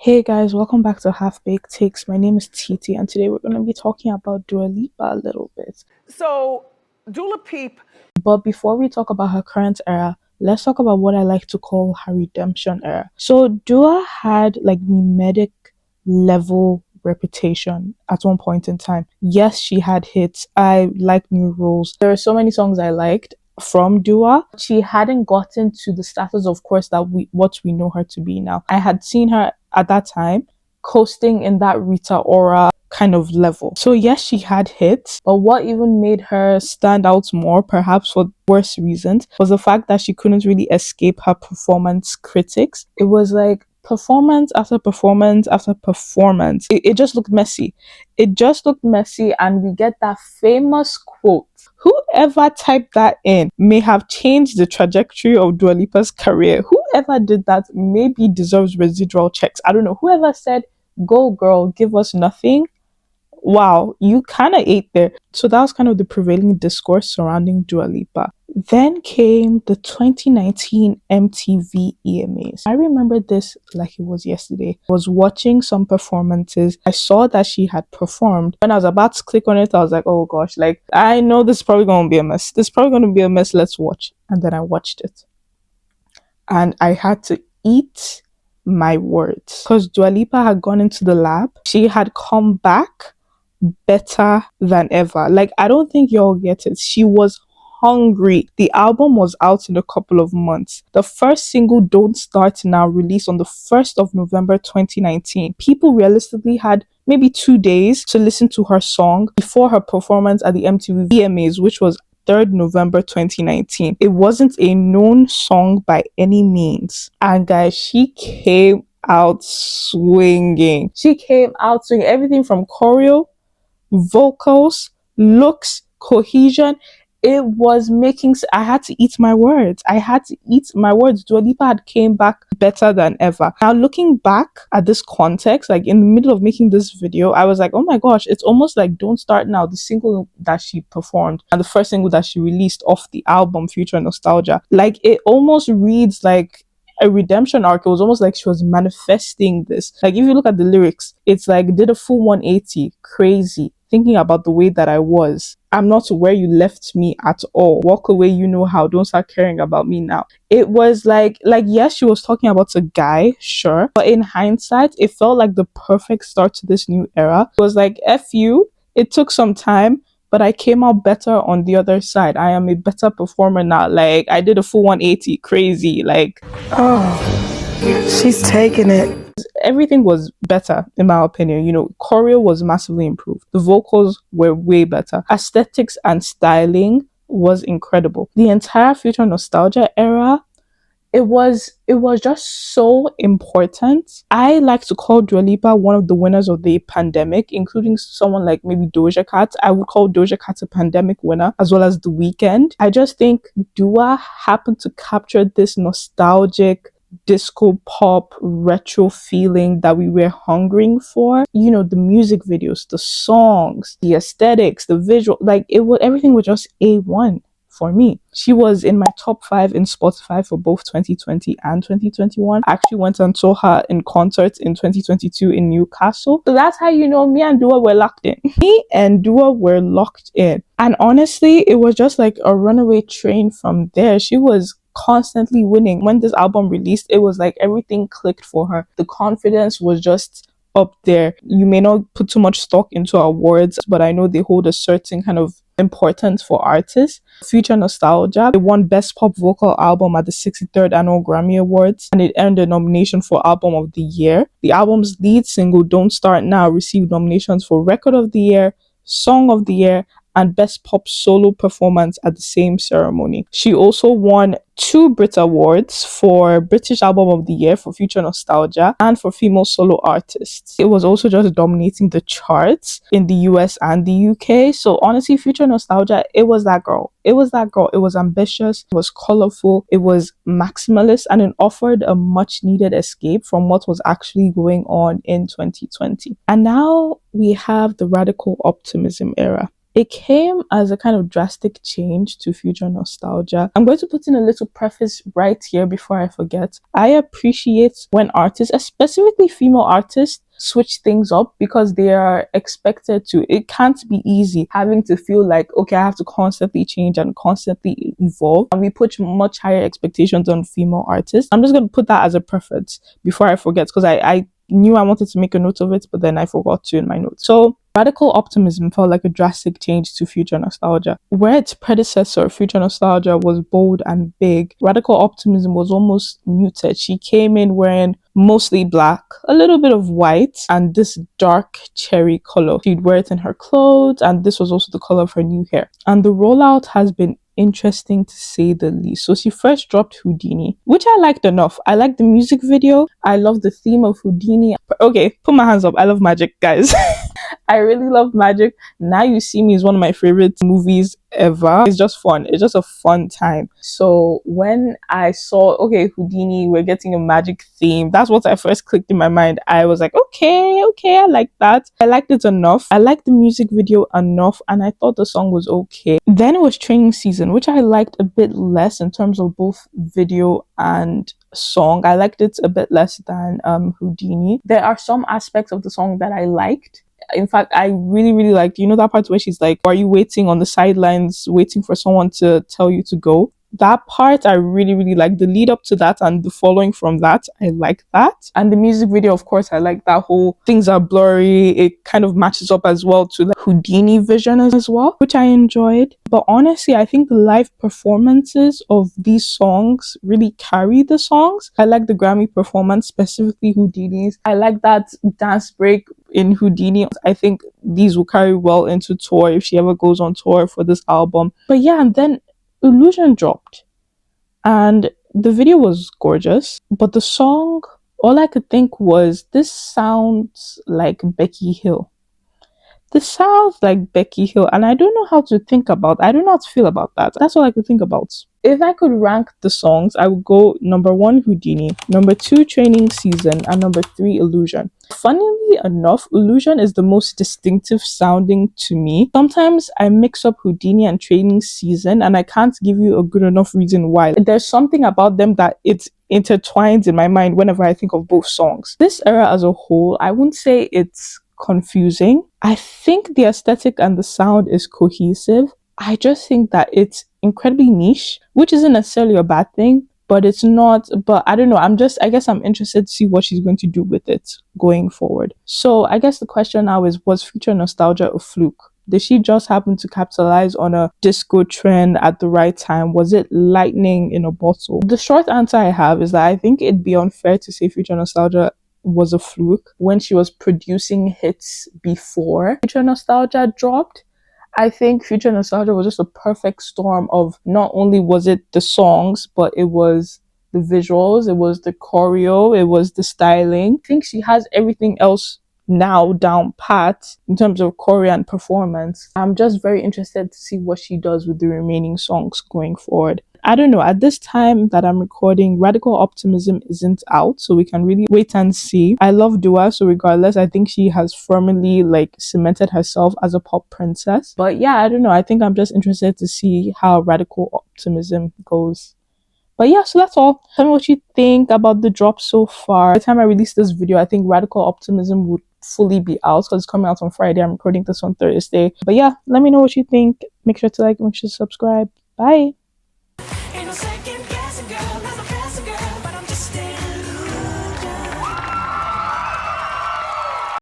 Hey guys, welcome back to Half Baked Takes. My name is Titi, and today we're going to be talking about Dua Lipa a little bit. So, Dula Peep. But before we talk about her current era, let's talk about what I like to call her redemption era. So, Dua had like mimetic level reputation at one point in time. Yes, she had hits. I like New Rules. There are so many songs I liked from Dua. She hadn't gotten to the status, of course, that we know her to be now. I had seen her at that time coasting in that Rita Ora kind of level. So yes, she had hits, but what even made her stand out more, perhaps for worse reasons, was the fact that she couldn't really escape her performance critics. It was like performance after performance after performance. It just looked messy. It just looked messy, and we get that famous quote. Whoever typed that in may have changed the trajectory of Dua Lipa's career. Whoever did that maybe deserves residual checks. I don't know. Whoever said, "Go girl, give us nothing." Wow, you kind of ate there. So that was kind of the prevailing discourse surrounding Dua Lipa. Then came the 2019 MTV EMAs. I remember this like it was yesterday. I was watching some performances. I saw that she had performed. When I was about to click on it, I was like, oh gosh, like I know this is probably going to be a mess. This is probably going to be a mess. Let's watch. And then I watched it. And I had to eat my words. Because Dua Lipa had gone into the lab. She had come back better than ever. Like, I don't think y'all get it. She was hungry. The album was out in a couple of months. The first single, Don't Start Now, released on the 1st of November 2019. People realistically had maybe 2 days to listen to her song before her performance at the MTV VMAs, which was 3rd November 2019. It wasn't a known song by any means. And guys, she came out swinging. She came out swinging. Everything from choreo, vocals, looks, cohesion. It was making. I had to eat my words. I had to eat my words. Dua Lipa had came back better than ever. Now looking back at this context, like in the middle of making this video, I was like, oh my gosh, it's almost like Don't Start Now, the single that she performed and the first single that she released off the album Future Nostalgia. Like it almost reads like a redemption arc. It was almost like she was manifesting this. Like if you look at the lyrics, it's like did a full 180, crazy, thinking about the way that I was. I'm not where you left me at all. Walk away, you know how. Don't start caring about me now. It was like yes, she was talking about a guy, sure, but in hindsight, it felt like the perfect start to this new era. It was like F you. It took some time, but I came out better on the other side. I am a better performer now. Like I did a full 180, crazy. Like She's taking it. everything was better in my opinion. Choreo was massively improved. The vocals were way better. Aesthetics and styling was incredible. The entire Future Nostalgia era, it was just so important. I like to call Dua Lipa one of the winners of the pandemic, including someone like maybe Doja Cat. I would call Doja Cat a pandemic winner, as well as The Weeknd. I just think Dua happened to capture this nostalgic disco pop retro feeling that we were hungering for. The music videos, the songs, the aesthetics, the visual, like everything was just A1 for me. She was in my top 5 in Spotify for both 2020 and 2021. I actually went and saw her in concert in 2022 in Newcastle. So that's how me and Dua were locked in. Me and Dua were locked in. And honestly, it was just like a runaway train from there. She was constantly winning. When this album released, it was like everything clicked for her. The confidence was just up there. You may not put too much stock into awards, but I know they hold a certain kind of importance for artists. Future Nostalgia, it won Best Pop Vocal Album at the 63rd Annual Grammy Awards, and it earned a nomination for Album of the Year. The album's lead single, Don't Start Now, received nominations for Record of the Year, Song of the Year, and Best Pop Solo Performance at the same ceremony. She also won 2 Brit Awards for British Album of the Year for Future Nostalgia and for Female Solo Artists. It was also just dominating the charts in the US and the UK. So honestly, Future Nostalgia, it was that girl. It was that girl. It was ambitious, it was colorful, it was maximalist, and it offered a much needed escape from what was actually going on in 2020. And now we have the radical optimism era. It came as a kind of drastic change to future nostalgia. I'm going to put in a little preface right here before I forget. I appreciate when artists, specifically female artists, switch things up because they are expected to. It can't be easy having to feel like, okay, I have to constantly change and constantly evolve. And we put much higher expectations on female artists. I'm just going to put that as a preface before I forget because I knew I wanted to make a note of it, but then I forgot to in my notes. So radical optimism felt like a drastic change to future nostalgia. Where its predecessor, future nostalgia, was bold and big, radical optimism was almost muted. She came in wearing mostly black, a little bit of white, and this dark cherry color. She'd wear it in her clothes, and this was also the color of her new hair. And the rollout has been interesting to say the least. So she first dropped Houdini, which I liked enough. I liked the music video. I love the theme of Houdini. Okay, put my hands up. I love magic, guys. I really love magic. Now You See Me is one of my favorite movies ever. It's just fun. It's just a fun time. So when I saw, okay, Houdini, we're getting a magic theme, that's what I first clicked in my mind. I was like, okay, I like that. I liked it enough. I liked the music video enough, and I thought the song was okay. Then it was Training Season, which I liked a bit less in terms of both video and song. I liked it a bit less than Houdini. There are some aspects of the song that I liked. In fact, I really liked, that part where she's like, are you waiting on the sidelines, waiting for someone to tell you to go? That part I really like. The lead up to that and the following from that, I like that. And the music video, of course, I like that whole things are blurry. It kind of matches up as well to the Houdini vision as well, which I enjoyed. But honestly, I think the live performances of these songs really carry the songs. I like the Grammy performance, specifically Houdini's. I like that dance break in Houdini. I think these will carry well into tour if she ever goes on tour for this album. But yeah, and then Illusion dropped, and the video was gorgeous, but the song, all I could think was, this sounds like Becky Hill. This sounds like Becky Hill, and I don't know how to I don't know how to feel about that. That's all I could think about. If I could rank the songs, I would go number 1, Houdini, number 2, Training Season, and number 3, Illusion. Funnily enough, Illusion is the most distinctive sounding to me. Sometimes I mix up Houdini and Training Season, and I can't give you a good enough reason why. There's something about them that it's intertwined in my mind whenever I think of both songs. This era as a whole, I wouldn't say it's confusing. I think the aesthetic and the sound is cohesive. I just think that it's incredibly niche, which isn't necessarily a bad thing, but it's not. But I don't know. I guess I'm interested to see what she's going to do with it going forward. So I guess the question now is, was future nostalgia a fluke? Did she just happen to capitalize on a disco trend at the right time? Was it lightning in a bottle? The short answer I have is that I think it'd be unfair to say future nostalgia was a fluke when she was producing hits before future nostalgia dropped. I think future nostalgia was just a perfect storm of, not only was it the songs, but it was the visuals, it was the choreo, it was the styling. I think she has everything else now down pat in terms of choreo and performance. I'm just very interested to see what she does with the remaining songs going forward. I don't know, at this time that I'm recording, Radical Optimism isn't out, so we can really wait and see. I love Dua, so regardless, I think she has firmly cemented herself as a pop princess. But yeah, I don't know, I think I'm just interested to see how Radical Optimism goes. But yeah, so that's all. Tell me what you think about the drop so far. By the time I release this video, I think Radical Optimism would fully be out because it's coming out on Friday. I'm recording this on Thursday. But yeah, let me know what you think. Make sure to like, make sure to subscribe. Bye.